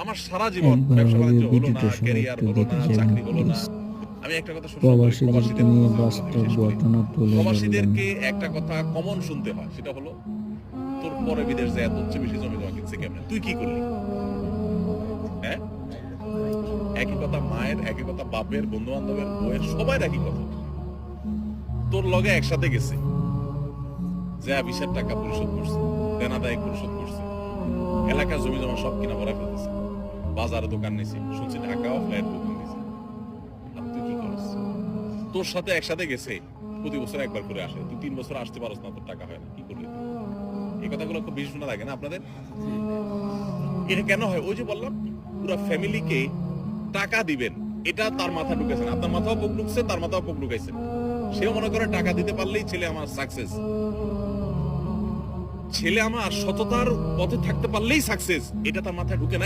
আমার সারা জীবন একবার ব্যবসা হলেও বাণিজ্য হলো না, ভিডিওটা সবাই ক্যারিয়ার একটু হলো না, দেখে যাবেন চাকরি হলো না। প্লিজ। আমি একটা কথা সবসময় বলি, প্রবাসীদেরকে প্রবাসীদের নিয়ে কথা বাস্তব শেষ করি। ঘটনা তুলে ধরলেন। প্রবাসীদেরকে একটা কথা কমন শুনতে হয়, সেটা হলো তোর পরে বিদেশ যায় এত হচ্ছে বেশি জমি জমা কিনছে কেমনে, তুই কি করলি? হ্যাঁ, একই কথা মায়ের, একই কথা বাপের, বন্ধু বান্ধবের, বউয়ের, সবাই একই কথা। তোর লগে একসাথে গেছে, যে 20,000 টাকা পরিশোধ করছে, দেনা দায় পরিশোধ করছে, এলাকার জমি জমা সব কিনা ভরা ফেলতেছে, বাজারে দোকান নিছে, শুনছি ঢাকাও ফ্ল্যাট বুকিং দিছে। আর তুই কি করছ? তোর সাথে একসাথে গেছে, প্রতি বছর একবার করে আসে, তুই 3 বছর আসতে পারছ না, তোর টাকা হয় না, কি করলি? এই কথাগুলো খুব বেশি শোনা লাগে না আপনাদের? এটা কেন হয়? ওই যে বললাম, পুরো ফ্যামিলিকে টাকা দিবেন, এটা তার মাথা ঢুকেছে না। আপনার মাথাও পোক ঢুকছে, তার মাথাও পোক ঢুকাইছে। সেও মনে করে টাকা দিতে পারলেই ছেলে আমার সাকসেস, ছেলে আমার সততার পথে থাকতে পারলেই সাকসেস, এটা তার মাথায় ঢুকে নাই।